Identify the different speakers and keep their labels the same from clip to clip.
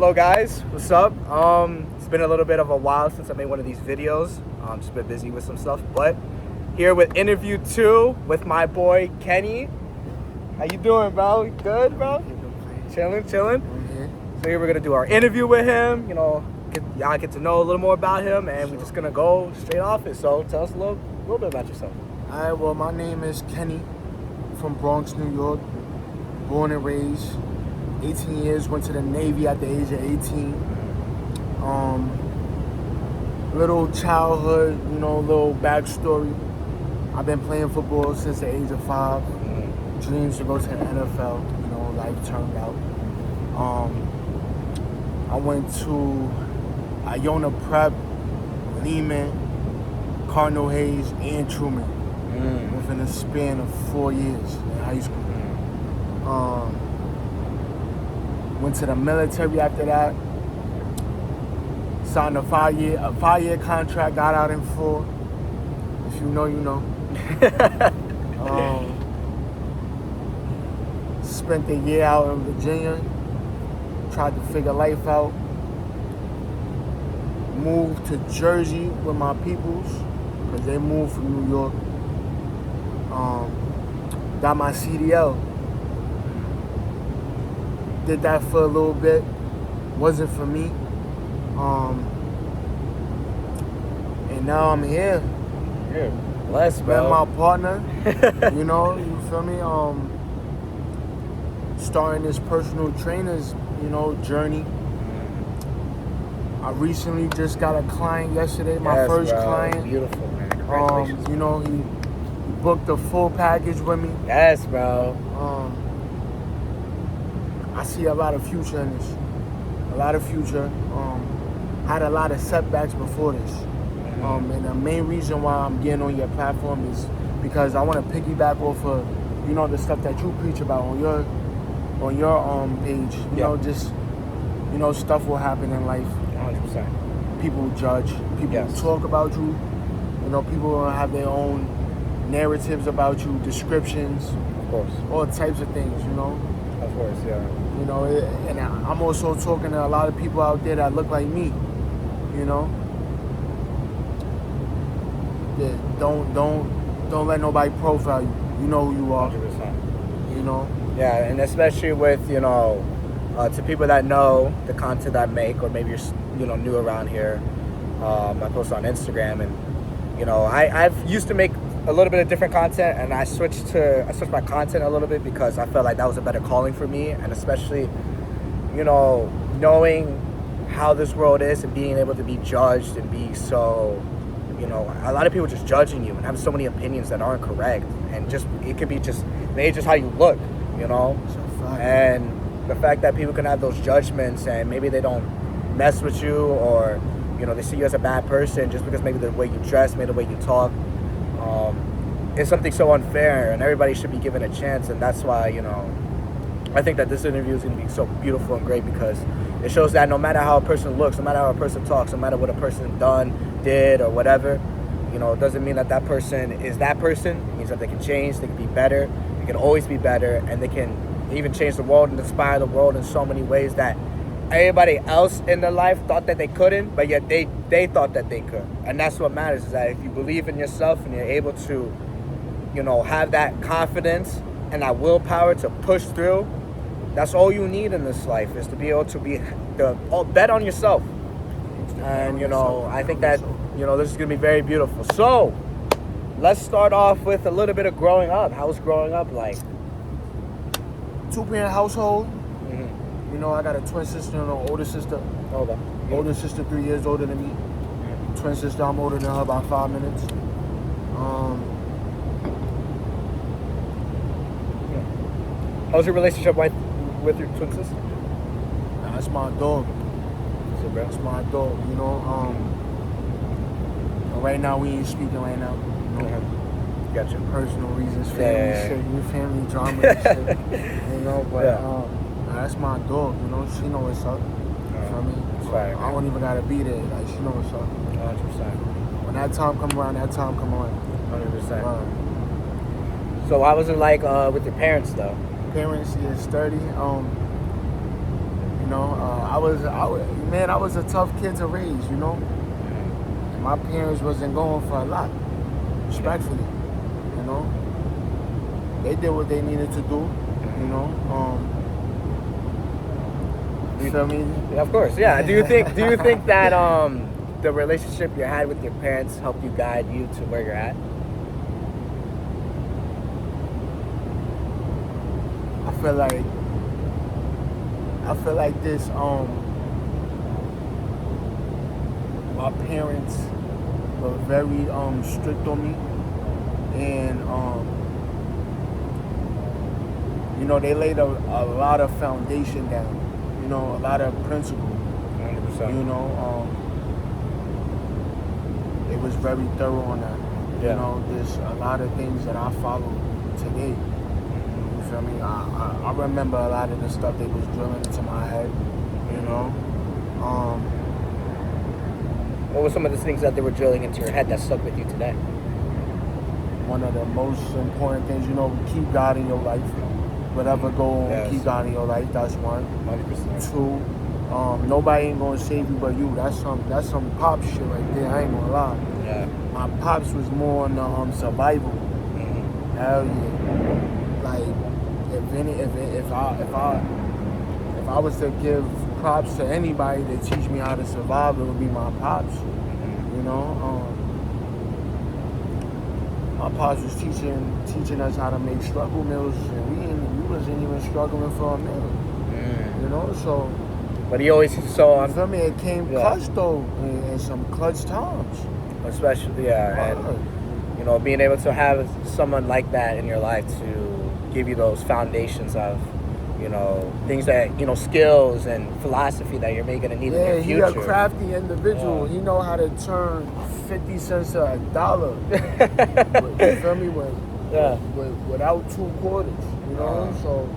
Speaker 1: Hello guys, what's up? It's been a little bit of a while since I made one of these videos. Just been busy with some stuff, but here with interview 2 with my boy Kenny. How you doing, bro? Good, bro? Chilling. So here we're gonna do our interview with him. You know, y'all get to know a little more about him, and we're just gonna go straight off it. So tell us a little bit about yourself.
Speaker 2: All right, well, my name is Kenny from Bronx, New York. Born and raised, 18 years, went to the Navy at the age of 18. Little childhood, little backstory. I've been playing football since the age of 5. Dreams to go to the NFL, life turned out. I went to Iona Prep, Lehman, Cardinal Hayes, and Truman within a span of 4 years in high school. Went to the military after that. Signed a 5-year contract. Got out in 4. If you know, you know. Spent a year out in Virginia. Tried to figure life out. Moved to Jersey with my peoples because they moved from New York. Got my CDL. Did that for a little bit. Wasn't for me. And now I'm here.
Speaker 1: Yeah, blessed, bro.
Speaker 2: Met my partner. You feel me? Starting this personal trainer's, journey. I recently just got a client yesterday, my first client.
Speaker 1: Beautiful, man. Congratulations.
Speaker 2: He booked a full package with me.
Speaker 1: Yes, bro.
Speaker 2: I see a lot of future in this. A lot of future. Had a lot of setbacks before this. And the main reason why I'm getting on your platform is because I want to piggyback off of, the stuff that you preach about on your page. Stuff will happen in life.
Speaker 1: 100%.
Speaker 2: People judge. People talk about you. People will have their own narratives about you, descriptions.
Speaker 1: Of course.
Speaker 2: All types of things,
Speaker 1: Of course, yeah.
Speaker 2: And I'm also talking to a lot of people out there that look like me, Yeah, don't let nobody profile you. You know who you are.
Speaker 1: 100%.
Speaker 2: Yeah,
Speaker 1: and especially with, to people that know the content I make, or maybe you're, new around here, I post on Instagram, and, I've used to make a little bit of different content, and I switched my content a little bit because I felt like that was a better calling for me, and especially, knowing how this world is and being able to be judged and be so, a lot of people just judging you and have so many opinions that aren't correct, and it could be maybe just how you look, and the fact that people can have those judgments and maybe they don't mess with you, or, they see you as a bad person just because maybe the way you dress, maybe the way you talk. It's something so unfair, and everybody should be given a chance, and that's why, I think that this interview is going to be so beautiful and great, because it shows that no matter how a person looks, no matter how a person talks, no matter what a person did, or whatever, it doesn't mean that person is that person. It means that they can change, they can be better, they can always be better, and they can even change the world and inspire the world in so many ways that everybody else in their life thought that they couldn't, but yet they thought that they could. And that's what matters, is that if you believe in yourself and you're able to, have that confidence and that willpower to push through, that's all you need in this life, is to be able to bet on yourself. And, I think that, this is going to be very beautiful. So, let's start off with a little bit of growing up. How was growing up like?
Speaker 2: 2-parent household. I got a twin sister and an older sister.
Speaker 1: Okay.
Speaker 2: Older sister 3 years older than me. Twin sister, I'm older than her by 5 minutes.
Speaker 1: How's your relationship with your twin sister?
Speaker 2: That's my dog. That's my dog. Right now we ain't speaking right now.
Speaker 1: Gotcha.
Speaker 2: Personal reasons, family shit, family drama and shit. But that's my dog. She know what's up. I don't even gotta be there. Like, she know what's up.
Speaker 1: 100%.
Speaker 2: When that time come around,
Speaker 1: 100%. So how was it like with your parents though?
Speaker 2: Parents is 30. I I was a tough kid to raise, you know. My parents wasn't going for a lot, respectfully, you know. They did what they needed to do, you know. You feel me?
Speaker 1: Yeah, of course, yeah. Do you think that the relationship you had with your parents helped you guide you to where you're at?
Speaker 2: I feel like this. My parents were very strict on me, and you know, they laid a lot of foundation down. You know, a lot of principle.
Speaker 1: 100%.
Speaker 2: You know, it was very thorough on that.
Speaker 1: Yeah.
Speaker 2: You know, there's a lot of things that I follow today. You feel me? I remember a lot of the stuff they was drilling into my head. You know.
Speaker 1: What were some of the things that they were drilling into your head that stuck with you today?
Speaker 2: One of the most important things, you know, keep God in your life. Whatever go on,
Speaker 1: Yes.
Speaker 2: keep God in your life. That's one.
Speaker 1: 100%.
Speaker 2: Two, nobody ain't gonna save you but you. That's some pop shit right there. I ain't gonna lie.
Speaker 1: Yeah.
Speaker 2: My pops was more on the survival.
Speaker 1: Mm-hmm.
Speaker 2: Hell yeah. Like if I was to give props to anybody to teach me how to survive, it would be my pops. You know, my pops was teaching us how to make struggle meals, and we wasn't even struggling for a meal. You know, so.
Speaker 1: But he always saw
Speaker 2: You feel me? It came clutch though, in some clutch times.
Speaker 1: especially and you know, being able to have someone like that in your life to give you those foundations of, you know, things that, you know, skills and philosophy that you're going to need in your future.
Speaker 2: Yeah, he a crafty individual. He know how to turn 50 cents to $1. You feel me? Without 2 quarters, you know? So,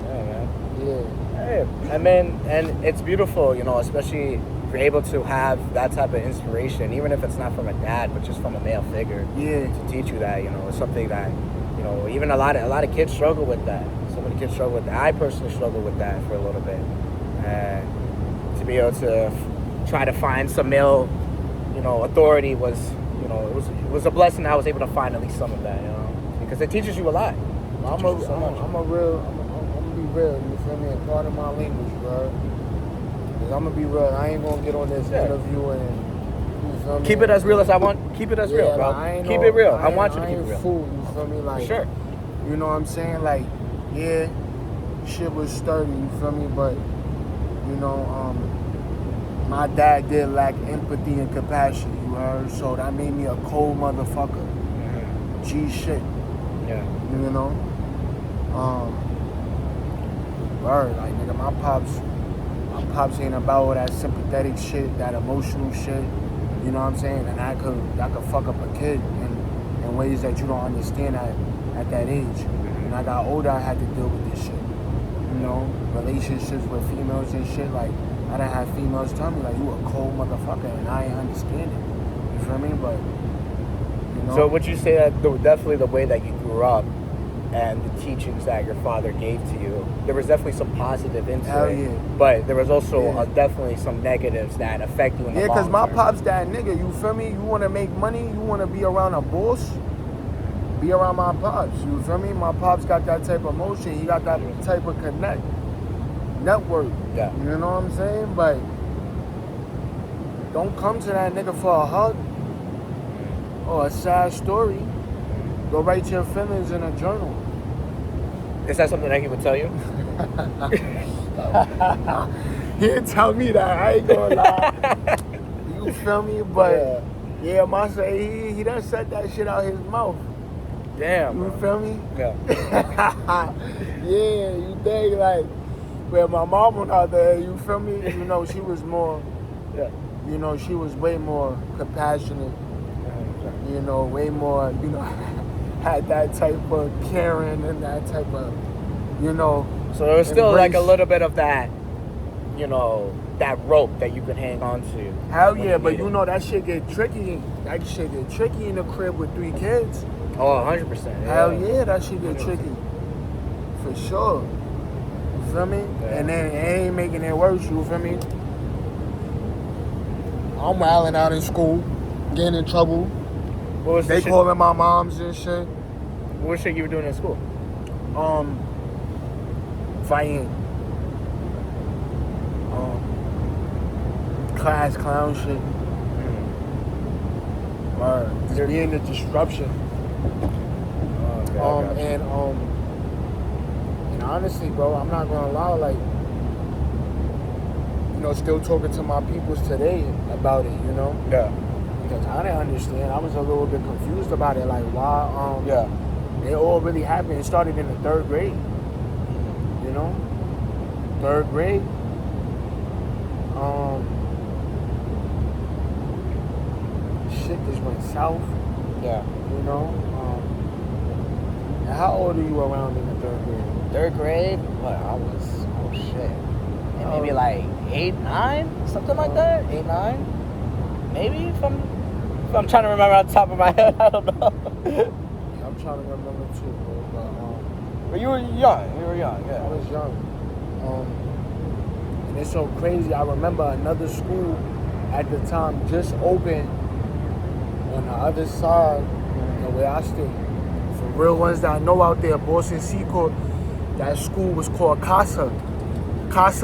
Speaker 1: yeah, man.
Speaker 2: yeah.
Speaker 1: Hey, I mean, and it's beautiful, you know, especially if you're able to have that type of inspiration, even if it's not from a dad, but just from a male figure.
Speaker 2: Yeah.
Speaker 1: To teach you that, you know, it's something that, you know, even a lot of kids struggle with that. So many kids struggle with that. I personally struggled with that for a little bit. And to be able to try to find some male, you know, authority was, you know, it was a blessing that I was able to find at least some of that, you know, because it teaches you a lot.
Speaker 2: I'm gonna be real, you feel me? And part of my language, bro. Cause I'm gonna be real. I ain't gonna get on this interview and you feel me?
Speaker 1: Keep it as real as I want. Keep it as real, bro. Keep it real. I want you to keep it real.
Speaker 2: Fool, you feel me? Like,
Speaker 1: for sure.
Speaker 2: You know what I'm saying? Like, yeah, shit was sturdy, you feel me? But you know, my dad did lack empathy and compassion, you heard? So that made me a cold motherfucker. G shit.
Speaker 1: Yeah.
Speaker 2: You know? Word, like nigga, my pops ain't about all that sympathetic shit, that emotional shit. You know what I'm saying? And that could fuck up a kid in ways that you don't understand at that age. When I got older, I had to deal with this shit. You know, relationships with females and shit. Like, I done had females tell me, like, you a cold motherfucker, and I ain't understand it. You feel me? But, you know.
Speaker 1: So would you say that definitely the way that you grew up and the teachings that your father gave to you, there was definitely some positive into
Speaker 2: Hell
Speaker 1: it,
Speaker 2: yeah.
Speaker 1: but there was also definitely some negatives that affect you in the long
Speaker 2: because my
Speaker 1: term.
Speaker 2: pop's that nigga, you feel me? You want to make money, you want to be around a boss, be around my pops, you feel me? My pops got that type of motion, he got that type of network,
Speaker 1: Yeah.
Speaker 2: You know what I'm saying? But don't come to that nigga for a hug or a sad story. Go write your feelings in a journal.
Speaker 1: Is that something that he would tell you?
Speaker 2: He didn't tell me that, I ain't gonna lie. You feel me? But yeah, Masa, he done said that shit out his mouth.
Speaker 1: Damn.
Speaker 2: You feel me?
Speaker 1: Yeah.
Speaker 2: Yeah, you think like, where my mom went out there, you feel me? You know, she was more, you know, she was way more compassionate, you know, way more, you know, had that type of caring and that type of, you know.
Speaker 1: So there was still
Speaker 2: embrace.
Speaker 1: like a little bit of that, you know, that rope that you could hang on to.
Speaker 2: Hell yeah, but you know that shit get tricky. That shit get tricky in the crib with 3 kids.
Speaker 1: Oh, 100%.
Speaker 2: Hell yeah, that shit get tricky. For sure. You You feel me?
Speaker 1: Yeah.
Speaker 2: And then it ain't making it worse, you feel me? I'm wilding out in school, getting in trouble.
Speaker 1: What was
Speaker 2: They calling my moms and shit.
Speaker 1: What was shit you were doing in school?
Speaker 2: Fighting. Class clown shit. Just being the disruption.
Speaker 1: Okay,
Speaker 2: And honestly, bro, I'm not gonna lie, like, you know, still talking to my peoples today about it, you know?
Speaker 1: Yeah.
Speaker 2: Because I didn't understand. I was a little bit confused about it, like why
Speaker 1: Yeah.
Speaker 2: it all really happened. It started in the 3rd grade. You know? 3rd grade. Shit just went south,
Speaker 1: Yeah.
Speaker 2: you know? And how old are you around in the 3rd grade?
Speaker 1: 3rd grade? What? I was, oh shit. Maybe like 8, 9? Something like that? 8, 9? Maybe if I'm trying to remember on top of my head, I don't know.
Speaker 2: Yeah, I'm trying to remember too, bro.
Speaker 1: But you were young, yeah.
Speaker 2: I was young. And it's so crazy. I remember another school at the time just opened on the other side, you know, where I stay. For real ones that I know out there, Boston Seacourt, that school was called Casa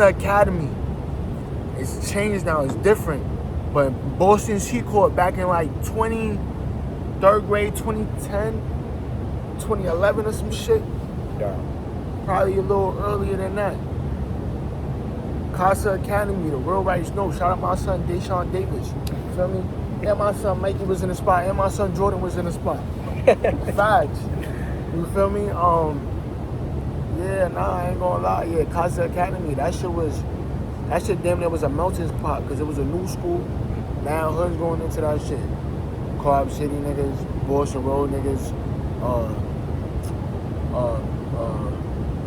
Speaker 2: Academy. It's changed now, it's different. But Boston Seacourt back in like 3rd grade, 2010, 2011 or some shit.
Speaker 1: Yeah.
Speaker 2: Probably a little earlier than that. Casa Academy, the real rights know. Shout out my son Deshaun Davis. You feel me? And my son Mikey was in the spot. And my son Jordan was in the spot. Facts. You feel me? Yeah, nah, I ain't gonna lie. Yeah, Casa Academy. That shit damn near was a melting pot because it was a new school. Now hood's going into that shit. Carb City niggas, Boston Road niggas,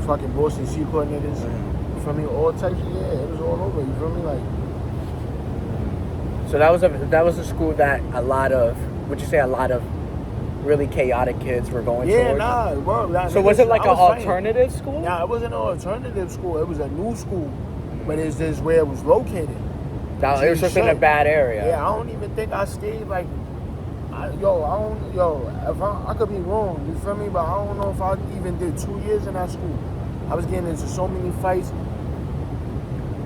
Speaker 2: fucking Boston Seacourt niggas. You feel me? All types of, yeah, it was all over. You feel me? Like,
Speaker 1: So that was a school that a lot of really chaotic kids were going
Speaker 2: yeah,
Speaker 1: towards?
Speaker 2: nah, bro.
Speaker 1: So was it like an alternative school?
Speaker 2: Nah, it wasn't an alternative school. It was a new school, but it's just where it was located.
Speaker 1: It was just in a bad area.
Speaker 2: Yeah, I don't even think I stayed like, I could be wrong, you feel me? But I don't know if I even did 2 years in that school. I was getting into so many fights.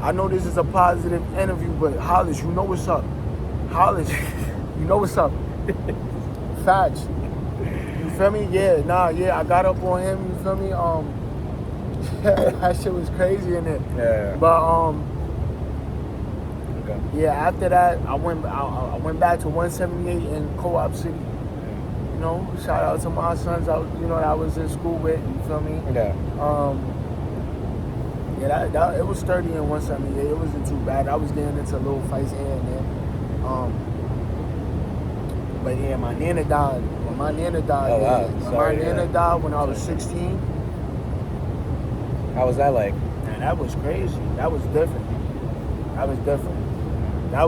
Speaker 2: I know this is a positive interview, but Hollis, you know what's up. Hollis, you know what's up. Facts. You feel me? Yeah, I got up on him, you feel me? That shit was crazy in it.
Speaker 1: Yeah.
Speaker 2: But
Speaker 1: Okay.
Speaker 2: yeah, after that, I went back to 178 in Co-op City. You know, shout out to my sons that I was in school with. You feel me?
Speaker 1: Yeah.
Speaker 2: Yeah, that it was 30 and 178. It wasn't too bad. I was getting into little fights here and there. But yeah, my nana died. When my nana died,
Speaker 1: Oh, wow.
Speaker 2: When
Speaker 1: Sorry
Speaker 2: my
Speaker 1: to
Speaker 2: nana
Speaker 1: hear.
Speaker 2: died when I was 16.
Speaker 1: How was that like?
Speaker 2: Man, that was crazy. That was different. That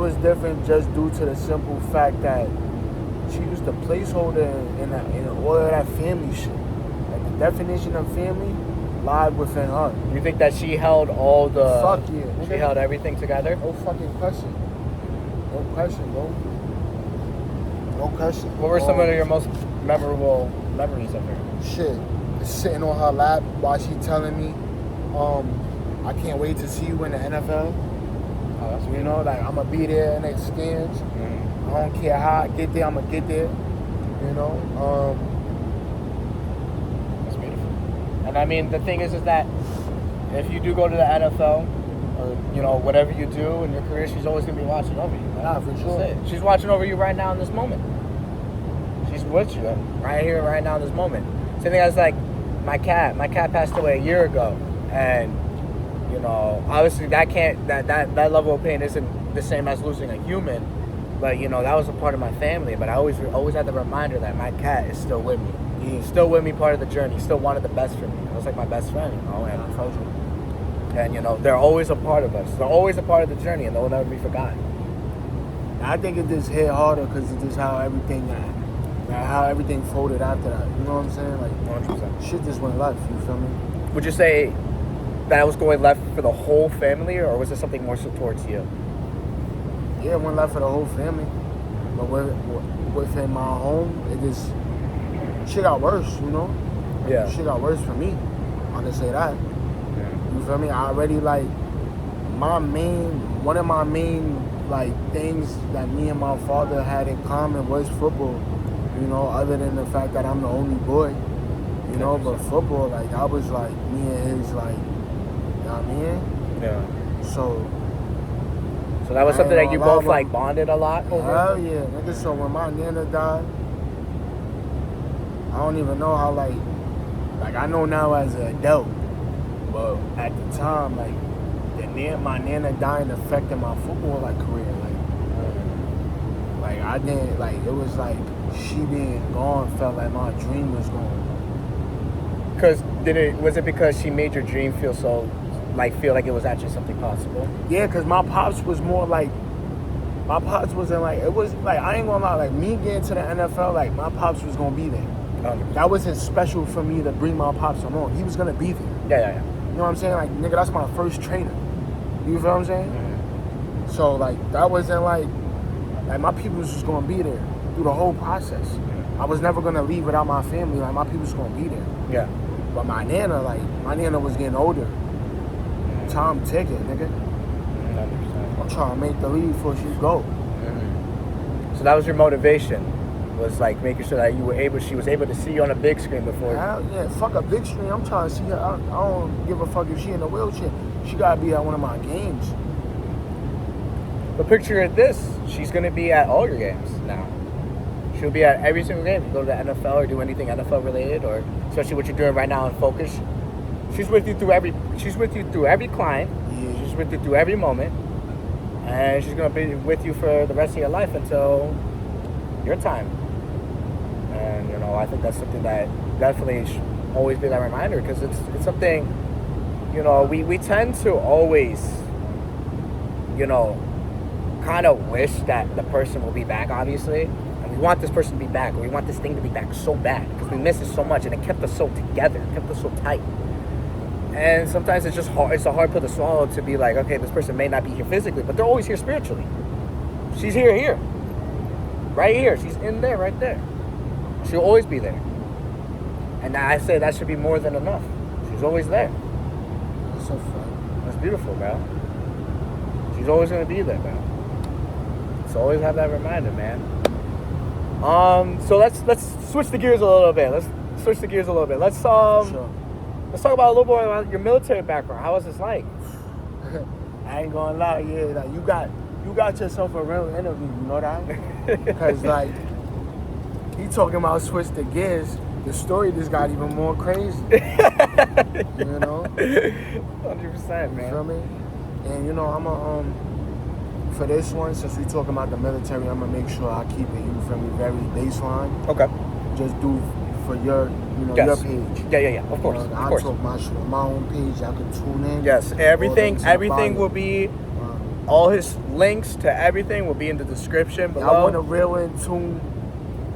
Speaker 2: was different just due to the simple fact that she was the placeholder in all of that family shit. Like the definition of family lied within her.
Speaker 1: You think that she held all the...
Speaker 2: Fuck yeah.
Speaker 1: She held everything together?
Speaker 2: No fucking question. No question, bro. No question.
Speaker 1: What were some of your most memorable memories of her?
Speaker 2: Shit. Sitting on her lap while she telling me, I can't wait to see you in the NFL.
Speaker 1: Oh, that's
Speaker 2: You know, like I'm gonna be there in the stands. I don't care how I get there, I'm gonna get there. You know,
Speaker 1: That's beautiful. And I mean, the thing is that if you do go to the NFL, or whatever you do in your career, she's always gonna be watching over you. Right?
Speaker 2: Nah, for sure.
Speaker 1: That's it. She's watching over you right now in this moment. She's with you right here, right now in this moment. Same thing as like my cat. My cat passed away a year ago, and obviously that level of pain isn't the same as losing a human. But that was a part of my family. But I always had the reminder that my cat is still with me. He's still with me, part of the journey. He still wanted the best for me. It was like my best friend, and they're always a part of us. They're always a part of the journey, and they'll never be forgotten.
Speaker 2: I think it just hit harder because of just how everything folded after that. You know what I'm saying? Like
Speaker 1: 100%.
Speaker 2: shit just went left. You feel me?
Speaker 1: Would you say that was going left for the whole family, or was it something more so towards you?
Speaker 2: Yeah, it went left for the whole family. But within my home, it just shit got worse, you know?
Speaker 1: Yeah.
Speaker 2: Shit got worse for me. I can say that.
Speaker 1: Yeah.
Speaker 2: You feel me? I already like one of my main like things that me and my father had in common was football. You know, other than the fact that I'm the only boy. You know, but football, like that was like me and his like, you know what I mean?
Speaker 1: Yeah.
Speaker 2: So
Speaker 1: that was something that you both like bonded a lot over?
Speaker 2: Hell yeah, nigga. So when my nana died, I don't even know how like I know now as an adult, but at the time, like my nana dying affected my football like career, like I didn't like it was like she being gone felt like my dream was gone.
Speaker 1: Cause was it because she made your dream feel like it was actually something possible?
Speaker 2: Yeah, cause my pops was more like my pops wasn't like it was like I ain't gonna lie, like me getting to the NFL, like my pops was gonna be there.
Speaker 1: 100%.
Speaker 2: That wasn't special for me to bring my pops along. He was gonna be there.
Speaker 1: Yeah.
Speaker 2: You know what I'm saying? Like nigga, that's my first trainer. You feel what I'm saying?
Speaker 1: Mm-hmm.
Speaker 2: So like that wasn't like my people was just gonna be there through the whole process. I was never gonna leave without my family. Like my people was gonna be there.
Speaker 1: Yeah.
Speaker 2: But my nana was getting older. Time ticking, nigga.
Speaker 1: 100%.
Speaker 2: I'm trying to make the lead before she go.
Speaker 1: Mm-hmm. So that was your motivation, was like making sure that she was able to see you on a big screen before.
Speaker 2: Hell yeah, fuck a big screen. I'm trying to see her. I don't give a fuck if she in a wheelchair. She gotta be at one of my games.
Speaker 1: But picture this, she's gonna be at all your games now. She'll be at every single game. You go to the NFL or do anything NFL related, or especially what you're doing right now in Focus. She's with you through every client.
Speaker 2: Yeah.
Speaker 1: She's with you through every moment. And she's gonna be with you for the rest of your life until your time. And I think that's something that definitely should always be that reminder, because it's something, we tend to always, kind of wish that the person will be back, obviously. And we want this person to be back, or we want this thing to be back so bad, because we miss it so much, and it kept us so together, it kept us so tight. And sometimes it's just hard. It's a hard pill to swallow to be like, okay, this person may not be here physically, but they're always here spiritually. She's here, right here. She's in there, right there. She'll always be there. And I say that should be more than enough. She's always there.
Speaker 2: That's so fun.
Speaker 1: That's beautiful, bro. She's always gonna be there, man. So always have that reminder, man. So let's switch the gears a little bit.
Speaker 2: Sure.
Speaker 1: Let's talk about a little bit about your military background. How was this like?
Speaker 2: I ain't gonna lie, yeah. Like you got yourself a real interview, you know that? Because like he talking about switch the gears. The story just got even more crazy. You know?
Speaker 1: 100%, man.
Speaker 2: You feel me? And I'm for this one, since we talking about the military, I'm gonna make sure I keep it, you feel me, very baseline.
Speaker 1: Okay.
Speaker 2: Just do for your
Speaker 1: Yes.
Speaker 2: your page.
Speaker 1: Yeah. Of course.
Speaker 2: I'll talk my shit on my own page. Y'all can tune in.
Speaker 1: Yes, everything will be. All his links to everything will be in the description below.
Speaker 2: I want a real in tune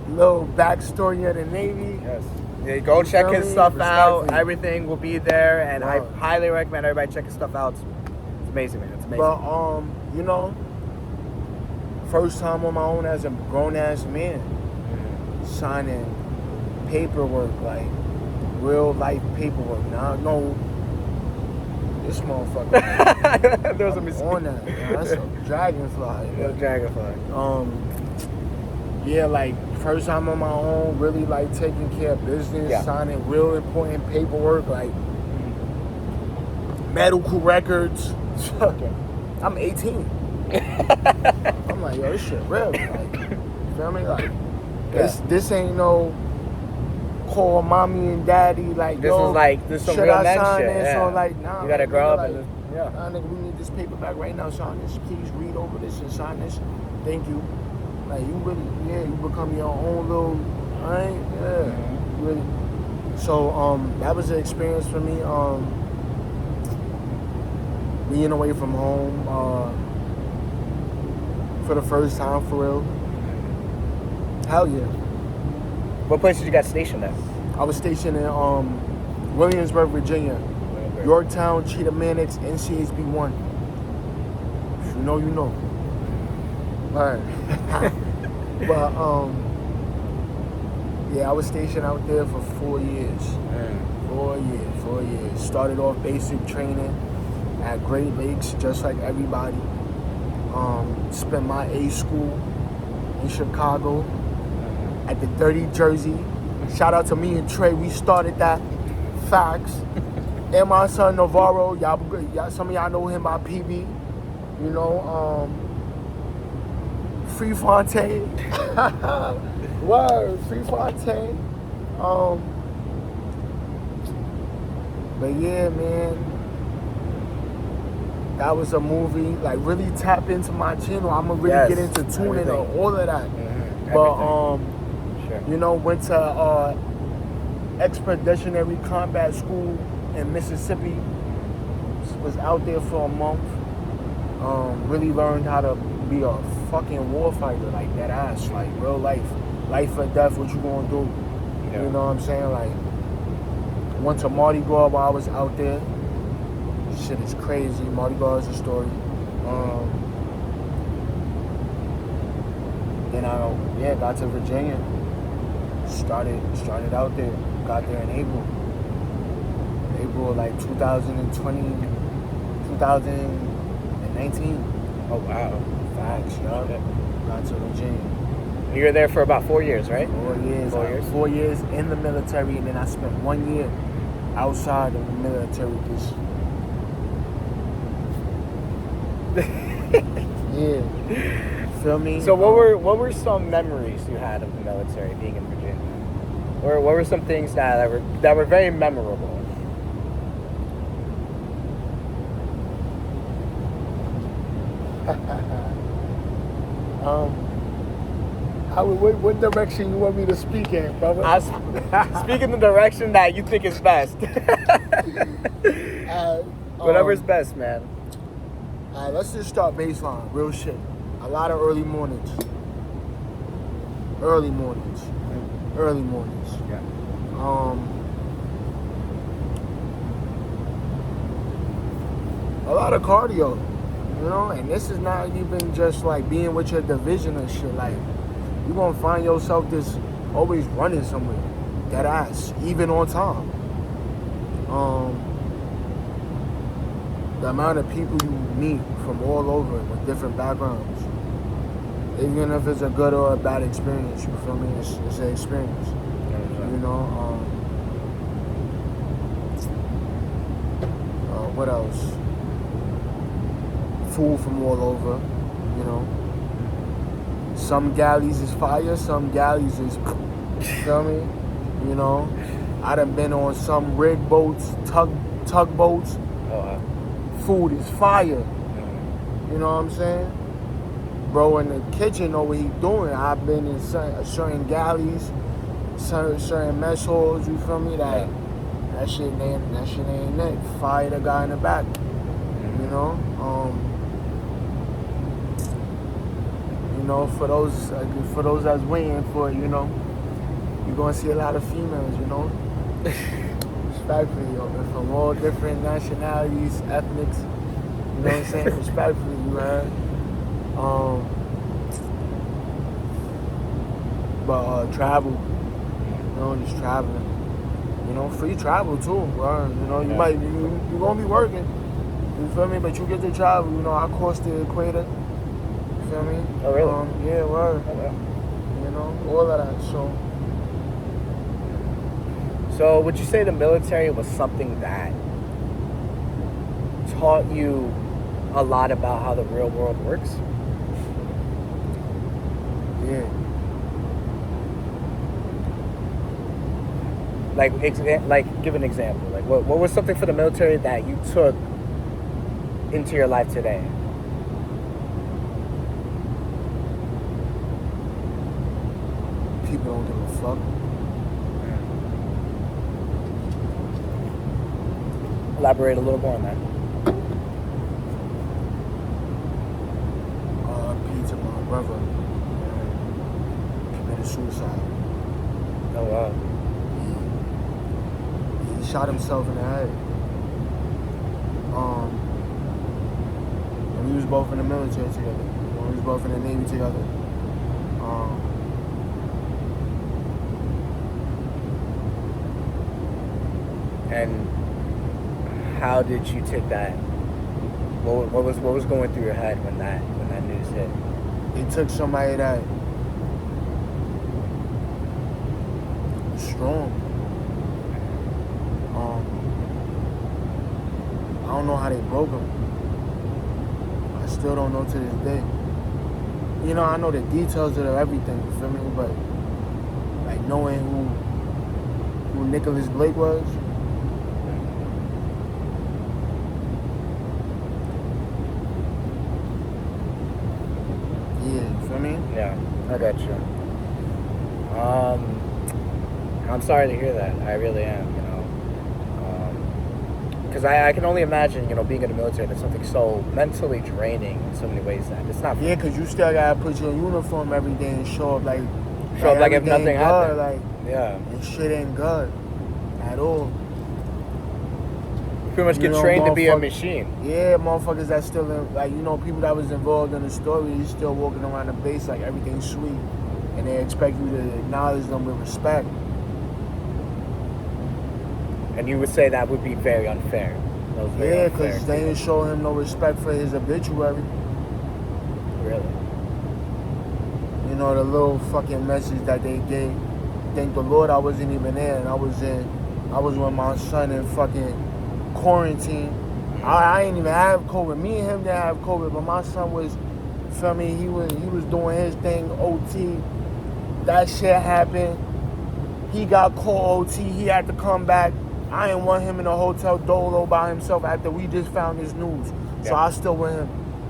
Speaker 2: little backstory of the Navy.
Speaker 1: Yes. Yeah, go check his stuff out. Everything will be there, and I highly recommend everybody check his stuff out. It's amazing, man. It's amazing.
Speaker 2: But first time on my own as a grown ass man, signing paperwork, like real life paperwork. Now I know this motherfucker.
Speaker 1: There was a mistake.
Speaker 2: On that, man. That's a dragonfly.
Speaker 1: Yeah, dragonfly.
Speaker 2: Yeah, like first time on my own, really like taking care of business, signing real important paperwork, like medical records. I'm 18. I'm like, yo, this shit real. Like, you feel me? Like, this ain't no call mommy and daddy. Like,
Speaker 1: this is some real men shit.
Speaker 2: This?
Speaker 1: Yeah.
Speaker 2: Or like, nah,
Speaker 1: you gotta grow up and
Speaker 2: nah, nigga, we need this paper back right now. Sign this. Please read over this and sign this. Thank you. Like, you really, you become your own little, right? Yeah.
Speaker 1: Mm-hmm.
Speaker 2: Really. So, that was an experience for me. Being away from home, for the first time, for real. Hell yeah.
Speaker 1: What place did you got stationed at?
Speaker 2: I was stationed in Williamsburg, Virginia. Yorktown, Cheetah Mannix, NCHB 1. If you know, you know. Alright. But, yeah, I was stationed out there for 4 years. 4 years. Started off basic training at Great Lakes, just like everybody. Spent my A school in Chicago at the Dirty Jersey. Shout out to me and Trey. We started that. Facts. And my son Navarro. Y'all, some of y'all know him by PB. You know, Free Fontaine. Word, Free Fontaine. But yeah, man, that was a movie. Like, really tap into my channel. I'm gonna really get into tuning and all of that. But you know, went to Expeditionary Combat School in Mississippi. Was out there for a month. Really learned how to be a fucking warfighter, like that ass, like real life or death. What you gonna do? You know what I'm saying? Like, went to Mardi Gras while I was out there. Shit is crazy. Mardi Gras is a story. Then I got to Virginia. Started out there. Got there in April like 2019.
Speaker 1: Oh wow.
Speaker 2: Facts, yup. Got to Virginia.
Speaker 1: You were there for about 4 years, right?
Speaker 2: 4 years. 4 years in the military, and then I spent 1 year outside of the military. Yeah. Feel me?
Speaker 1: So what were some memories you had of the military being in Virginia? Or what were some things that were very memorable?
Speaker 2: What direction you want me to speak in, brother?
Speaker 1: Speak in the direction that you think is best. Whatever's best, man.
Speaker 2: All right, let's just start baseline. Real shit. A lot of early mornings. Yeah. A lot of cardio, you know, and this is not even just like being with your division and shit. Like, you're gonna find yourself just always running somewhere. That ass, even on time. The amount of people you meet from all over with different backgrounds, even if it's a good or a bad experience, you feel me? It's an experience. You know. What else? Food from all over, you know. Some galleys is fire, some galleys is, feel me? You know, I done been on some rig boats, tugboats. Food is fire. You know what I'm saying? Bro, in the kitchen know what he doing. I've been in certain galleys, certain mess halls, you feel me? That shit ain't it. Fire the guy in the back. You know? You know, for those that's waiting for it, you know, you're gonna see a lot of females, you know. Respectfully, from all different nationalities, ethnics, you know what I'm saying? Respectfully, you heard. But travel, you know, just traveling. You know, free travel too. You know, you gonna be working. You feel me? But you get to travel. You know, I crossed the equator. You feel me?
Speaker 1: Oh really?
Speaker 2: Yeah, word.
Speaker 1: Oh, wow.
Speaker 2: You know, all of that.
Speaker 1: So would you say the military was something that taught you a lot about how the real world works?
Speaker 2: Yeah.
Speaker 1: Like give an example. Like, what was something for the military that you took into your life today?
Speaker 2: People don't give a fuck.
Speaker 1: Elaborate a little more on that.
Speaker 2: Peter, my brother, committed suicide.
Speaker 1: Oh wow.
Speaker 2: He shot himself in the head. And we was both in the military together. We was both in the Navy together.
Speaker 1: And how did you take that? What was going through your head when that news hit?
Speaker 2: It took somebody that was strong. I don't know how they broke him. I still don't know to this day. You know, I know the details of everything, you feel me? But like knowing who Nicholas Blake was. Yeah, you feel me?
Speaker 1: Yeah, I got you. I'm sorry to hear that. I really am, you know. Because I can only imagine, you know, being in the military, that's something so mentally draining in so many ways that it's not.
Speaker 2: Yeah, because you still gotta put your uniform every day and show up like
Speaker 1: If nothing happened.
Speaker 2: Like,
Speaker 1: yeah.
Speaker 2: And shit ain't good at all.
Speaker 1: You pretty much get trained to be a machine.
Speaker 2: Yeah, motherfuckers that still in, like, you know, people that was involved in the story, you still walking around the base like everything's sweet. And they expect you to acknowledge them with respect.
Speaker 1: And you would say that would be very unfair.
Speaker 2: Yeah, because they didn't show him no respect for his obituary.
Speaker 1: Really?
Speaker 2: You know, the little fucking message that they gave. Thank the Lord I wasn't even there, and I was with my son in fucking quarantine. I ain't even have COVID. Me and him didn't have COVID, but my son was, feel me, he was doing his thing, OT. That shit happened. He got called OT. He had to come back. I didn't want him in a hotel dolo by himself after we just found this news. Yeah. So I still with him.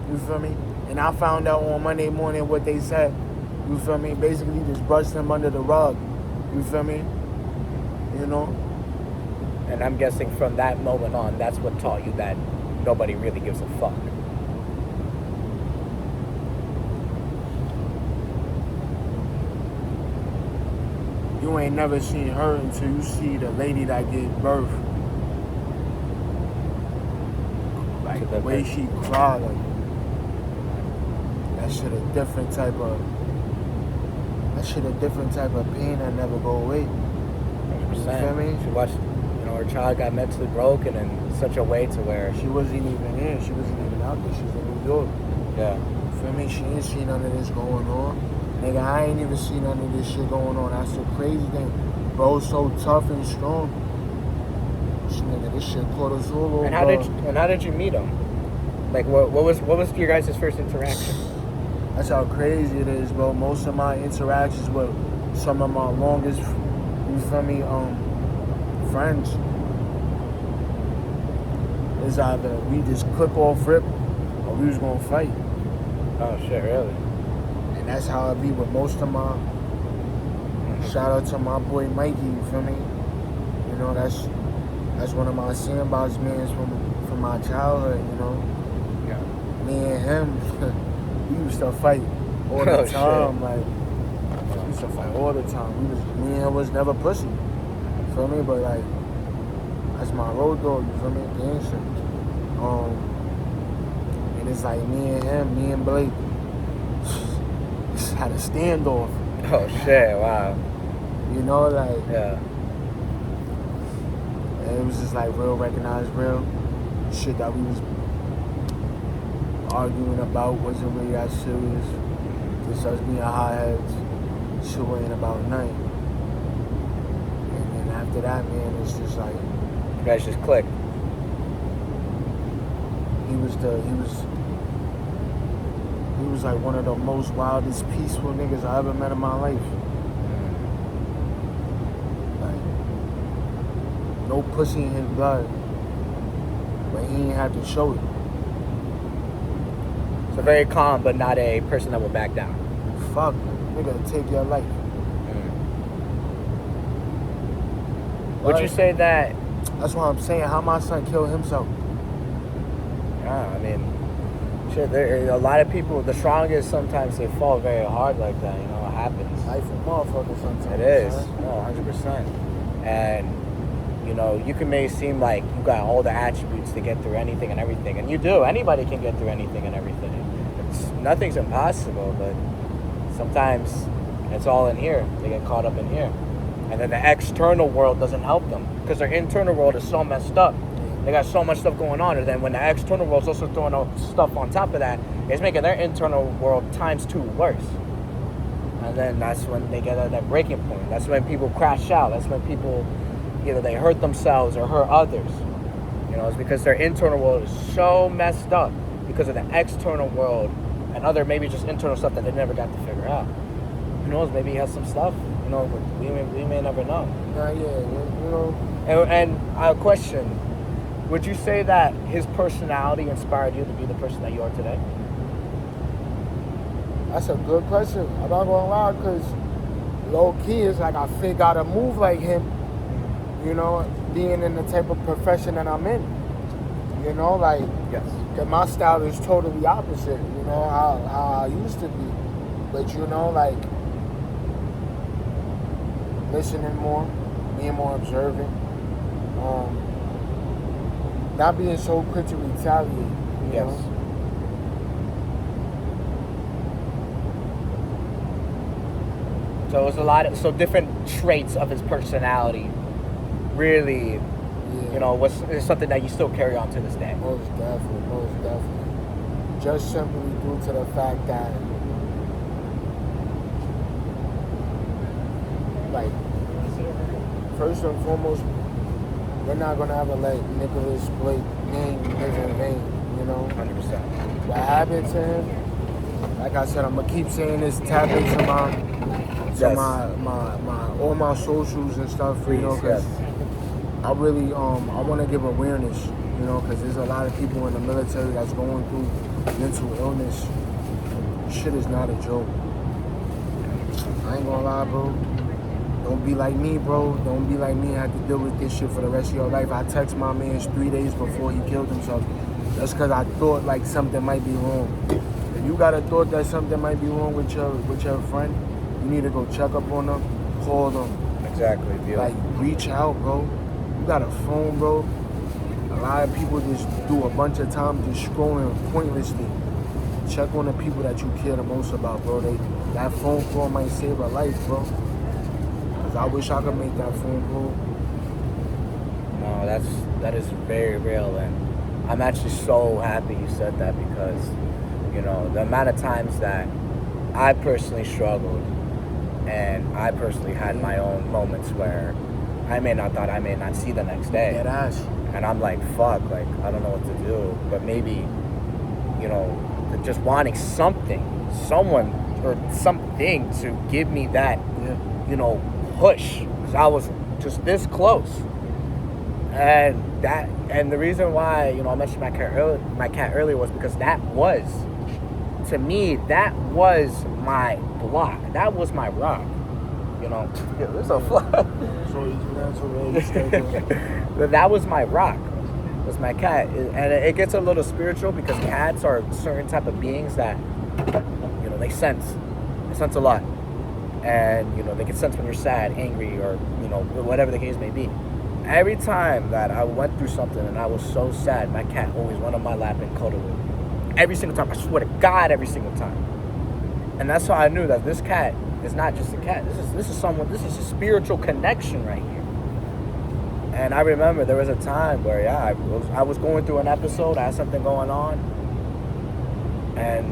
Speaker 2: You feel me? And I found out on Monday morning what they said. You feel me? Basically just brushed him under the rug. You feel me? You know?
Speaker 1: And I'm guessing from that moment on, that's what taught you that nobody really gives a fuck.
Speaker 2: You ain't never seen her until you see the lady that gave birth. Like the way she cried, like that shit a different type of pain that never go away.
Speaker 1: 100%.
Speaker 2: You feel me?
Speaker 1: She watched, you know, her child got mentally broken in such a way to where
Speaker 2: she wasn't even here. She wasn't even out there. She was in New York.
Speaker 1: Yeah.
Speaker 2: You feel me? She ain't seen none of this going on. Nigga, I ain't even seen none of this shit going on. That's the crazy thing. Bro's so tough and strong. Nigga, this shit caught us all over.
Speaker 1: And how did you meet him? Like, what was your guys' first interaction?
Speaker 2: That's how crazy it is, bro. Most of my interactions with some of my longest, you feel me, friends is either we just click off rip or we was gonna fight.
Speaker 1: Oh shit, really?
Speaker 2: And that's how it be with most of my. Shout out to my boy Mikey, you feel me? You know, that's one of my sandbox mans from my childhood, you know?
Speaker 1: Yeah.
Speaker 2: Me and him, we used to fight all the time.
Speaker 1: Shit.
Speaker 2: Like, we used to fight all the time. Me and him was never pussy. You feel me? But like, that's my road dog, you feel me? Gangster. And it's like me and Blake had a standoff.
Speaker 1: Oh shit, wow.
Speaker 2: You know, like,
Speaker 1: yeah.
Speaker 2: And it was just like real recognized real shit that we was arguing about wasn't really that serious. Just us being high-heads. Shit wasn't about nothing. And then after that, man, it's just like
Speaker 1: You guys just clicked.
Speaker 2: He was like one of the most wildest, peaceful niggas I ever met in my life. Like, no pussy in his blood. But he ain't have to show it.
Speaker 1: So very calm, but not a person that will back down.
Speaker 2: Fuck, nigga, take your life.
Speaker 1: Would you say that?
Speaker 2: That's what I'm saying. How my son killed himself?
Speaker 1: Yeah, I mean, shit. There a lot of people. The strongest sometimes they fall very hard like that. You know, it happens.
Speaker 2: Life a motherfucker sometimes.
Speaker 1: It is.
Speaker 2: Son.
Speaker 1: No, 100%. And you know, you can make it seem like you got all the attributes to get through anything and everything, and you do. Anybody can get through anything and everything. Nothing's impossible, but sometimes it's all in here. They get caught up in here, and then the external world doesn't help them because their internal world is so messed up. They got so much stuff going on, and then when the external world's also throwing out stuff on top of that, it's making their internal world times 2 worse. And then that's when they get at that breaking point. That's when people crash out. That's when people, either they hurt themselves or hurt others. You know, it's because their internal world is so messed up because of the external world and other maybe just internal stuff that they never got to figure out. Who knows? Maybe he has some stuff. You know, we may never know.
Speaker 2: You know.
Speaker 1: And a question: would you say that his personality inspired you to be the person that you are today?
Speaker 2: That's a good question. I'm not gonna lie, because low key is like I figured out a move like him. You know, being in the type of profession that I'm in. You know, like,
Speaker 1: yes.
Speaker 2: Cause my style is totally opposite. You know how I used to be, but you know, like listening more, being more observant, not being so quick to retaliate. You
Speaker 1: Yes.
Speaker 2: know?
Speaker 1: So it was so different traits of his personality really, you know, is something that you still carry on to this day.
Speaker 2: Most definitely. Just simply due to the fact that, like, first and foremost, we're not gonna ever let Nicholas Blake name live in vain, you know?
Speaker 1: 100%.
Speaker 2: What happened to him, like I said, I'm gonna keep saying this, tap into all my socials and stuff, you know, because I really, I want to give awareness, you know, because there's a lot of people in the military that's going through mental illness. Shit is not a joke. I ain't gonna lie, bro. Don't be like me, bro. Don't be like me and have to deal with this shit for the rest of your life. I text my man 3 days before he killed himself. That's because I thought like something might be wrong. If you got a thought that something might be wrong with your friend, you need to go check up on them, call them.
Speaker 1: Exactly, dude.
Speaker 2: Like, reach out, bro. You got a phone, bro. A lot of people just do a bunch of time just scrolling pointlessly. Check on the people that you care the most about, bro. That phone call might save a life, bro. Cause I wish I could make that phone call.
Speaker 1: No, that is very real, and I'm actually so happy you said that because, you know, the amount of times that I personally struggled and I personally had my own moments where I may not see the next day.
Speaker 2: Dead ass.
Speaker 1: And I'm like, fuck, like, I don't know what to do. But maybe, you know, just wanting someone or something to give me that, you know, push. Because I was just this close. And the reason why, you know, I mentioned my cat earlier was because to me, that was my block. That was my rock. You know, it's so fun. But that was my rock. It was my cat. And it gets a little spiritual because cats are certain type of beings that, you know, they sense. They sense a lot. And, you know, they can sense when you're sad, angry, or, you know, whatever the case may be. Every time that I went through something and I was so sad, my cat always went on my lap and cuddled with me. Every single time. I swear to God, every single time. And that's how I knew that this cat is not just a cat. This is a spiritual connection right here. And I remember there was a time where, I was going through an episode. I had something going on. And,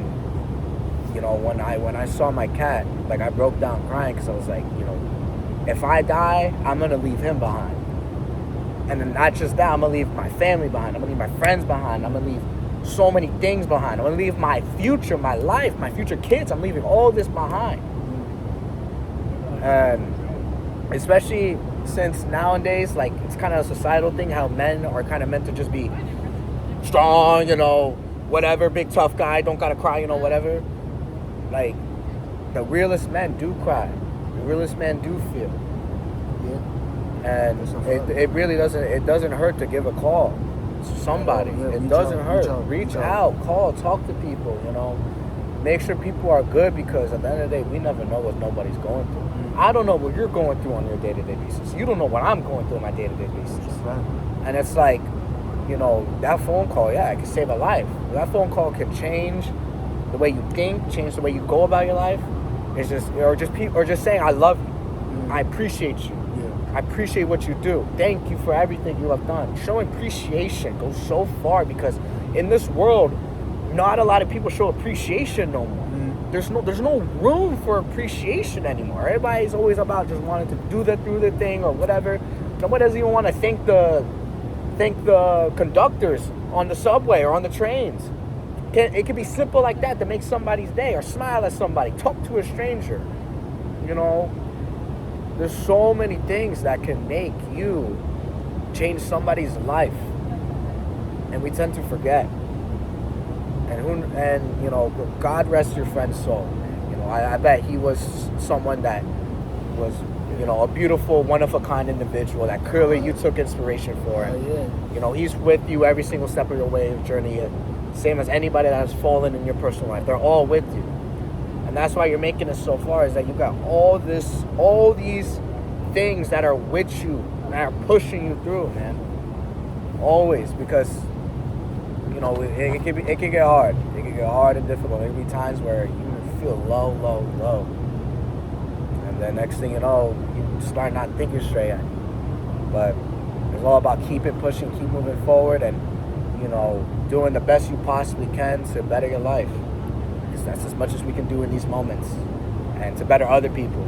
Speaker 1: you know, when I saw my cat, like, I broke down crying because I was like, you know, if I die, I'm going to leave him behind. And then not just that, I'm going to leave my family behind. I'm going to leave my friends behind. I'm going to leave so many things behind. I'm going to leave my future, my life, my future kids. I'm leaving all this behind. And especially since nowadays, like, it's kind of a societal thing how men are kind of meant to just be strong, you know, whatever, big tough guy, don't gotta cry, you know, whatever. Like, the realest men do cry. The realest men do feel. And it really doesn't hurt to give a call to somebody. It doesn't hurt. Reach out, call, talk to people, you know. Make sure people are good because at the end of the day, we never know what nobody's going through. I don't know what you're going through on your day-to-day basis. You don't know what I'm going through on my day-to-day basis.
Speaker 2: Right.
Speaker 1: And it's like, you know, that phone call, yeah, it can save a life. That phone call can change the way you think, change the way you go about your life. It's just, or just saying, I love you. I appreciate you.
Speaker 2: Yeah.
Speaker 1: I appreciate what you do. Thank you for everything you have done. Showing appreciation goes so far, because in this world, not a lot of people show appreciation no more. There's no room for appreciation anymore. Everybody's always about just wanting to do the thing or whatever. Nobody doesn't even want to thank the conductors on the subway or on the trains. It can be simple like that to make somebody's day, or smile at somebody, talk to a stranger. You know, there's so many things that can make you change somebody's life, and we tend to forget. And you know, God rest your friend's soul. You know, I bet he was someone that was, you know, a beautiful, one-of-a-kind individual that clearly you took inspiration for.
Speaker 2: Yeah.
Speaker 1: You know, he's with you every single step of your way of journey. Same as anybody that has fallen in your personal life. They're all with you. And that's why you're making it so far, is that you got all these things that are with you, that are pushing you through, man. Always, because, you know, it can get hard. It can get hard and difficult. There can be times where you feel low. And then next thing you know, you start not thinking straight. But it's all about keeping pushing, keep moving forward, and, you know, doing the best you possibly can to better your life. Because that's as much as we can do in these moments. And to better other people.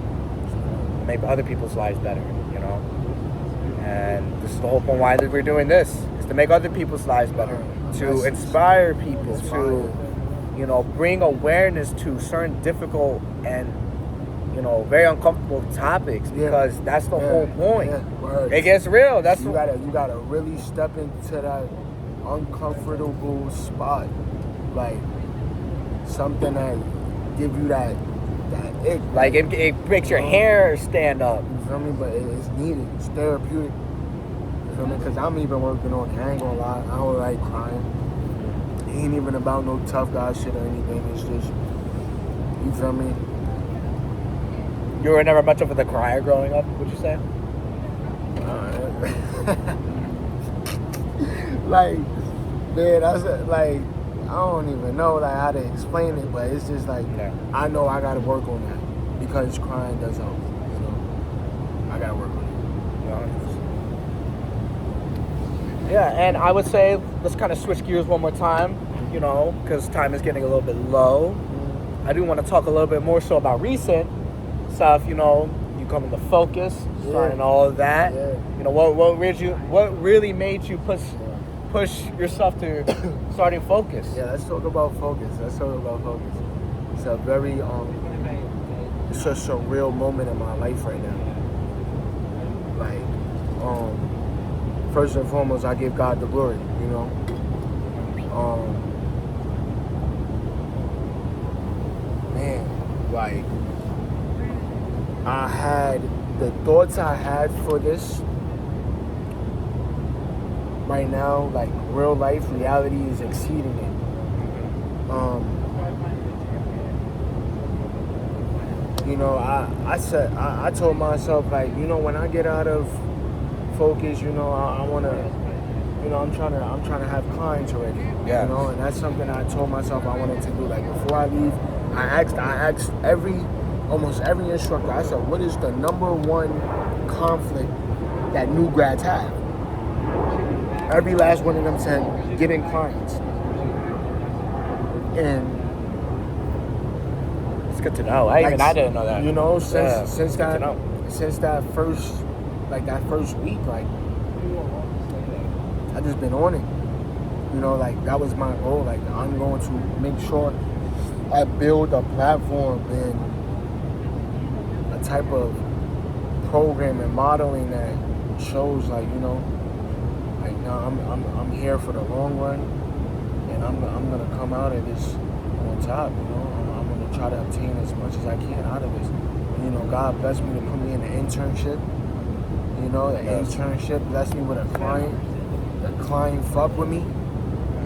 Speaker 1: Make other people's lives better, you know. And this is the whole point why we're doing this, is to make other people's lives better. To inspire people, to, you know, bring awareness to certain difficult and, you know, very uncomfortable topics, because that's the whole point. It gets real. That's
Speaker 2: you gotta really step into that uncomfortable spot, like something that give you that ick.
Speaker 1: Like it makes your hair stand up.
Speaker 2: You feel me? But it's needed. It's therapeutic. You feel me? Because I'm even working on it. I ain't gonna lie. I don't like crying. It ain't even about no tough guy shit or anything. It's just, you feel me?
Speaker 1: You were never much of a crier growing up, would you say?
Speaker 2: Like, man, that's like, I don't even know like how to explain it, but it's just like, I know I gotta work on that, because crying does help. You know, I gotta work on it.
Speaker 1: Yeah, and I would say let's kind of switch gears one more time, you know, because time is getting a little bit low. I do want to talk a little bit more so about recent stuff, you know, you coming to Focus, starting all of that.
Speaker 2: Yeah.
Speaker 1: You know, what really made you push yourself to starting Focus?
Speaker 2: Yeah, let's talk about Focus. It's a very it's just a real moment in my life right now. Like, first and foremost, I give God the glory, you know. Man, like, I had the thoughts I had for this right now, like real life reality is exceeding it. You know, I told myself, like, you know, when I get out of Focus, you know, I want to, you know, I'm trying to have clients already.
Speaker 1: Yeah.
Speaker 2: You know, and that's something I told myself I wanted to do. Like, before I leave, I asked almost every instructor, I said, what is the number one conflict that new grads have? Every last one of them said, getting clients. And
Speaker 1: It's good to know. I didn't know that.
Speaker 2: You know, since that first week, like, I just been on it. You know, like, that was my goal. Like, I'm going to make sure I build a platform and a type of program and modeling that shows, like, you know, like, no, I'm here for the long run, and I'm gonna come out of this on top. You know, I'm gonna try to obtain as much as I can out of this. And, you know, God blessed me to put me in an internship. You know, the internship blessed me with a client. The client fucked with me,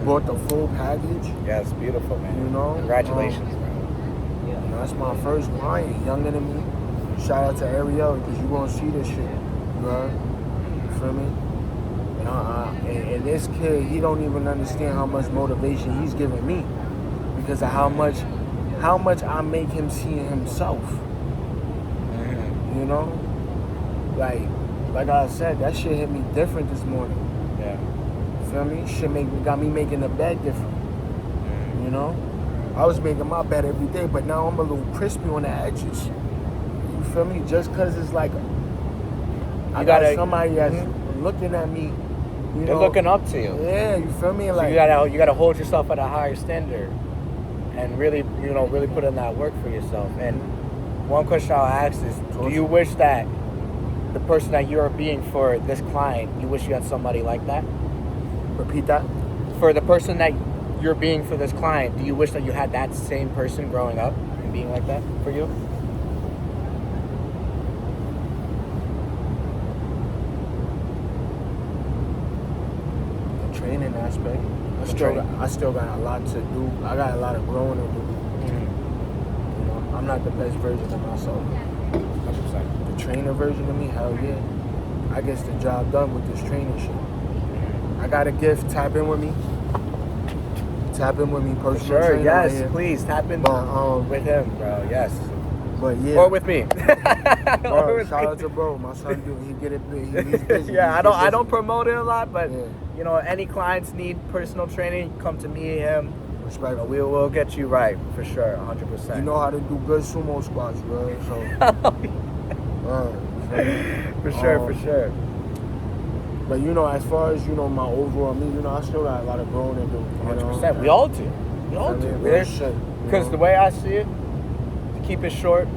Speaker 2: bought the full package.
Speaker 1: Yeah, it's beautiful, man.
Speaker 2: You know,
Speaker 1: Congratulations, bro.
Speaker 2: You know, that's my first client, younger than me. Shout out to Ariel, because you gonna see this shit. You heard? You feel me? And this kid, he don't even understand how much motivation he's giving me because of how much I make him see himself. You know? Like I said, that shit hit me different this morning.
Speaker 1: Yeah.
Speaker 2: Feel me? Shit got me making the bed different. You know? I was making my bed every day, but now I'm a little crispy on the edges. You feel me? Just cause it's like I got somebody that's looking at me.
Speaker 1: They're looking up to you.
Speaker 2: Yeah, you feel me?
Speaker 1: So
Speaker 2: Like
Speaker 1: you gotta hold yourself at a higher standard, and really put in that work for yourself. And one question I'll ask is, do you wish that the person that you're being for this client, you wish you had somebody like that?
Speaker 2: Repeat that.
Speaker 1: For the person that you're being for this client, do you wish that you had that same person growing up and being like that for you?
Speaker 2: Training aspect. I still got a lot to do. I got a lot of growing to do. You know, I'm not the best version of myself. 100%. The trainer version of me, hell yeah. I get the job done with this training shit. I got a gift. Tap in with me. Tap in with me, personal
Speaker 1: Sure,
Speaker 2: trainer.
Speaker 1: yes,
Speaker 2: right
Speaker 1: please tap in with him, bro. Yes.
Speaker 2: But yeah.
Speaker 1: Or with me.
Speaker 2: Bro, shout out to bro. My son he get it big. He's busy.
Speaker 1: Yeah, I don't promote it a lot, but
Speaker 2: yeah.
Speaker 1: You know, any clients need personal training, come to me, him.
Speaker 2: Respect.
Speaker 1: We'll get you right for sure, 100%.
Speaker 2: You know how to do good sumo squats, bro. So.
Speaker 1: For sure.
Speaker 2: But you know, as far as my overall me, I still got a lot of growing to do.
Speaker 1: 100%. We all do. Because the way I see it, to keep it short,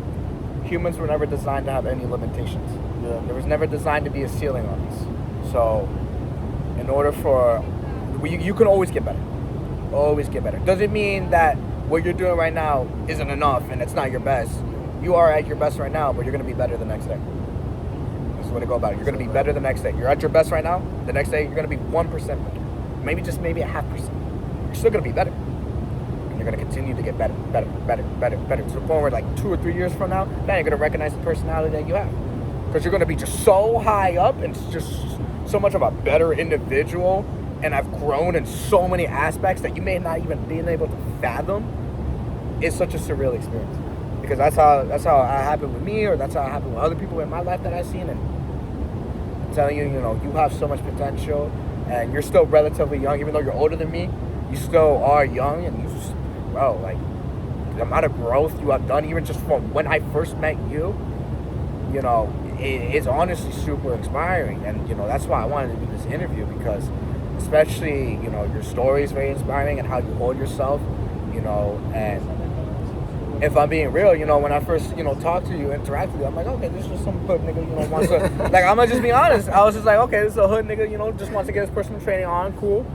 Speaker 1: humans were never designed to have any limitations.
Speaker 2: Yeah.
Speaker 1: There was never designed to be a ceiling on us. So, in order for you can always get better. Always get better. Doesn't mean that what you're doing right now isn't enough and it's not your best. You are at your best right now, but you're going to be better the next day. That's the way to go about it. You're going to be better the next day. You're at your best right now. The next day, you're going to be 1% better. Maybe a half percent. You're still going to be better. And you're going to continue to get better. To the point where like 2 or 3 years from now, then you're going to recognize the personality that you have. Because you're going to be just so high up and just so much of a better individual, and I've grown in so many aspects that you may not even be able to fathom. It's such a surreal experience because that's how it happened with me, or that's how it happened with other people in my life that I've seen. And I'm telling you, you have so much potential, and you're still relatively young, even though you're older than me. You still are young, and like the amount of growth you have done, even just from when I first met you. It's honestly super inspiring, and that's why I wanted to do this interview, because especially your story is very inspiring and how you hold yourself, and if I'm being real, when I first talked to you, interact with you, I'm like, okay, this is some hood nigga wants to like, I'm gonna just be honest, I was just like, okay, this is a hood nigga just wants to get his personal training on, cool.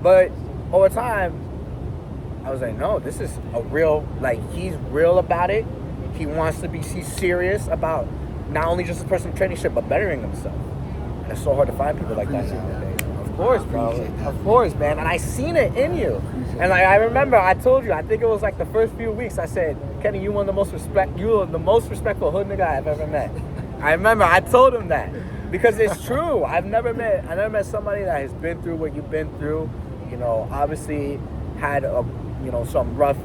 Speaker 1: But over time I was like, no, this is a real, like, he's real about it. He's serious about not only just his personal training shit, but bettering himself. And it's so hard to find people like that nowadays. Of course, bro. Of course, man. And I seen it in you. And like, I remember I told you, I think it was like the first few weeks, I said, Kenny, you are the most respectful hood nigga I've ever met. I remember I told him that. Because it's true. I never met somebody that has been through what you've been through. Obviously had some rough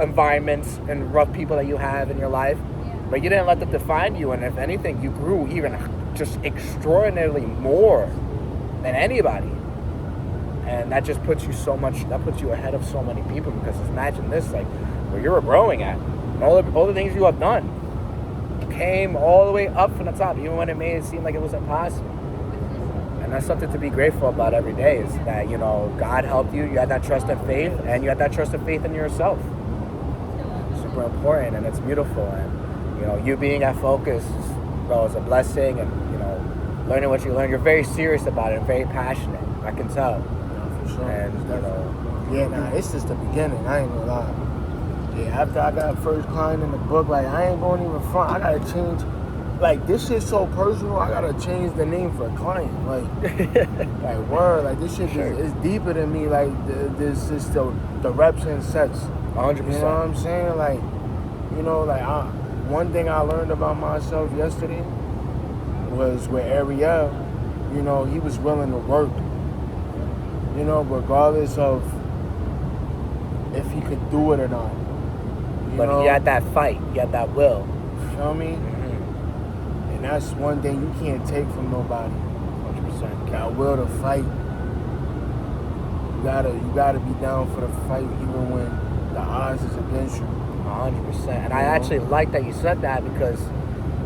Speaker 1: environments and rough people that you have in your life. But you didn't let that define you, and if anything, you grew even just extraordinarily more than anybody. And that just puts you ahead of so many people, because imagine this, like, where you were growing at, and all the things you have done, you came all the way up from the top, even when it made it seem like it was impossible. And that's something to be grateful about every day, is that, God helped you, you had that trust and faith, and you had that trust and faith in yourself. Super important, and it's beautiful, and you being at Focus, bro, is a blessing, and learning what you learn. You're very serious about it and very passionate. I can tell.
Speaker 2: Yeah, for sure.
Speaker 1: And
Speaker 2: yeah, nah, it's just the beginning. I ain't gonna lie. Yeah, after I got first client in the book, like, I ain't going even front. I gotta change. Like, this shit's so personal. I gotta change the name for a client. Like, word. Like, this shit is deeper than me. Like, this is the reps and sets.
Speaker 1: 100%.
Speaker 2: You know what I'm saying? Like, one thing I learned about myself yesterday was with Ariel, you know, he was willing to work, you know, regardless of if he could do it or not.
Speaker 1: But he had that fight. He had that will.
Speaker 2: Feel me?
Speaker 1: Mm-hmm.
Speaker 2: And that's one thing you can't take from nobody.
Speaker 1: 100%.
Speaker 2: That will to fight. You gotta be down for the fight even when the odds is against you.
Speaker 1: 100%. And I actually like that you said that, because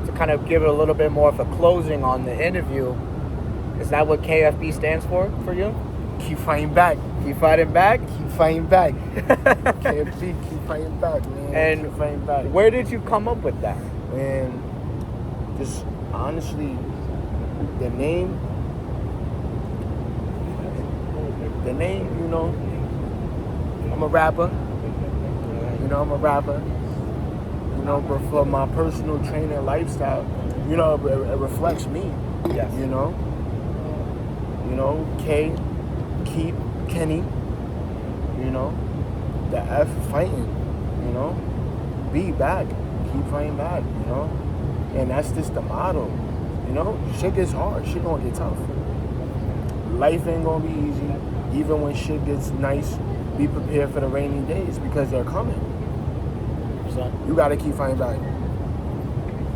Speaker 1: to kind of give it a little bit more of a closing on the interview, is that what KFB stands for you?
Speaker 2: Keep fighting back.
Speaker 1: Keep fighting back?
Speaker 2: Keep fighting back. KFB, keep fighting back, man.
Speaker 1: And
Speaker 2: keep fighting back.
Speaker 1: Where did you come up with that?
Speaker 2: And just honestly, the name, you know, I'm a rapper. You know, You know, but for my personal training lifestyle, you know, it reflects me.
Speaker 1: Yes.
Speaker 2: You know, K, keep, Kenny. You know, the F, fighting. You know, B, back, keep fighting back. You know, and that's just the motto. You know, shit gets hard, shit gonna get tough. Life ain't gonna be easy. Even when shit gets nice, be prepared for the rainy days, because they're coming.
Speaker 1: So,
Speaker 2: you gotta keep fighting back.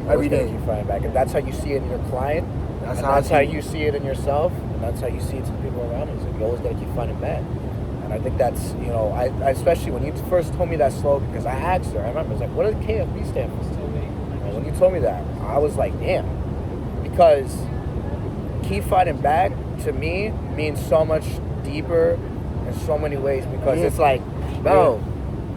Speaker 2: Every day.
Speaker 1: Keep fighting back. And that's how you see it in your client.
Speaker 2: That's
Speaker 1: how you see it in yourself. And that's how you see it to the people around you. So you always gotta keep fighting back. And I think that's, you know, I especially when you first told me that slogan, because I asked her, I remember, I was like, what does KFB stand for? And when you told me that, I was like, damn. Because keep fighting back, to me, means so much deeper in so many ways, because it's like, no,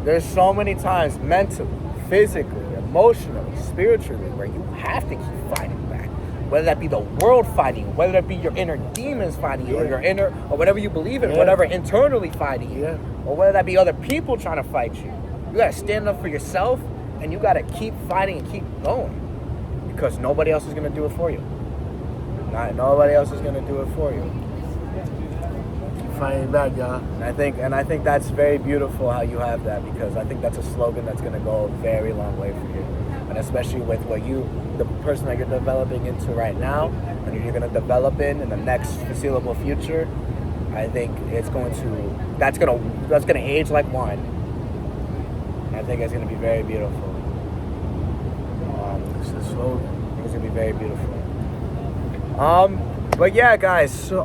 Speaker 1: there's so many times mentally, physically, emotionally, spiritually, where you have to keep fighting back. Whether that be the world fighting you, whether that be your inner demons fighting you, or your inner, or whatever you believe in, whatever internally fighting you, or whether that be other people trying to fight you. You gotta stand up for yourself, and you gotta keep fighting and keep going, because nobody else is gonna do it for you. Nobody else is gonna do it for you.
Speaker 2: Fighting back, y'all.
Speaker 1: And I think that's very beautiful how you have that, because I think that's a slogan that's gonna go a very long way for you, and especially with the person that you're developing into right now, and you're gonna develop in the next foreseeable future. I think that's gonna age like wine. I think it's gonna be very beautiful.
Speaker 2: It's the slogan.
Speaker 1: I think it's gonna be very beautiful. But yeah, guys. So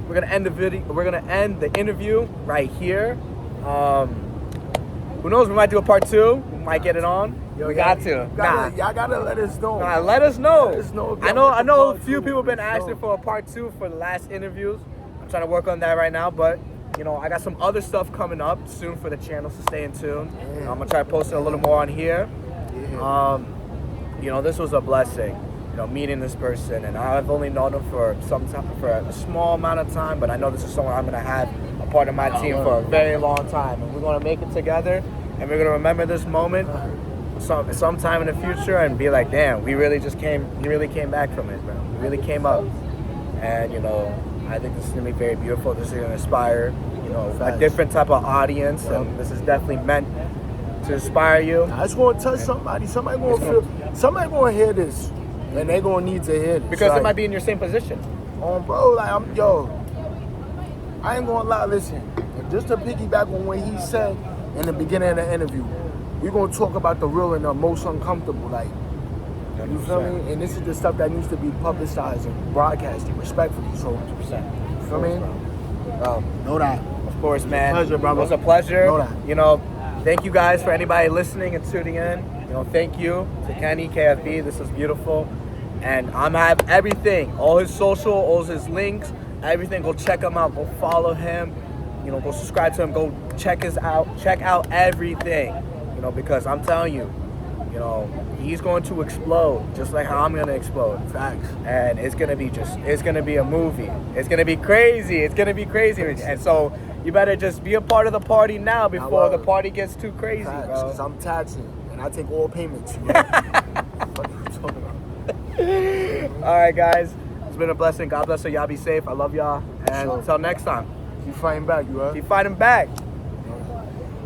Speaker 1: we're gonna end the video. We're gonna end the interview right here. Who knows? We might do a part 2. We might get it on. We got to.
Speaker 2: Y'all gotta let us know.
Speaker 1: Let us know.
Speaker 2: Let us know.
Speaker 1: I know. A few people have been asking for a part 2 for the last interviews. I'm trying to work on that right now, but you know, I got some other stuff coming up soon for the channel, so stay in tune.
Speaker 2: Yeah.
Speaker 1: I'm gonna try posting a little more on here.
Speaker 2: Yeah.
Speaker 1: You know, this was a blessing. You know, meeting this person, and I've only known him for a small amount of time, but I know this is someone I'm gonna have a part of my team for a very long time, and we're gonna make it together, and we're gonna remember this moment sometime in the future, and be like, damn, we really came back from it, bro. We really came up, and you know, I think this is gonna be very beautiful. This is gonna inspire, you know, a different type of audience, and this is definitely meant to inspire you.
Speaker 2: It's gonna touch somebody. Somebody gonna hear this. And they gonna need to hear this.
Speaker 1: Because it might be in your same position.
Speaker 2: Bro, like I ain't gonna lie, listen. Just to piggyback on what he said in the beginning of the interview, we're gonna talk about the real and the most uncomfortable, like, you feel me? And this is the stuff that needs to be publicized and broadcasted respectfully. So,
Speaker 1: 100%.
Speaker 2: You feel me? Know that.
Speaker 1: Of course, man.
Speaker 2: It's a pleasure, brother.
Speaker 1: It was a pleasure.
Speaker 2: Know that.
Speaker 1: You know, thank you guys for anybody listening and tuning in. You know, thank you to Kenny, KFB. This was beautiful. And I'm gonna have everything, all his social, all his links, everything. Go check him out. Go follow him. You know, go subscribe to him. Go check out everything. You know, because I'm telling you, you know, he's going to explode just like how I'm gonna explode.
Speaker 2: Facts.
Speaker 1: And it's gonna be a movie. It's gonna be crazy. And so you better just be a part of the party now before the party gets too crazy,
Speaker 2: Facts,
Speaker 1: bro.
Speaker 2: because I'm taxing and I take all payments.
Speaker 1: All right, guys. It's been a blessing. God bless you. Y'all be safe. I love y'all. And until next time.
Speaker 2: Keep fighting back, you heard?
Speaker 1: Keep fighting back.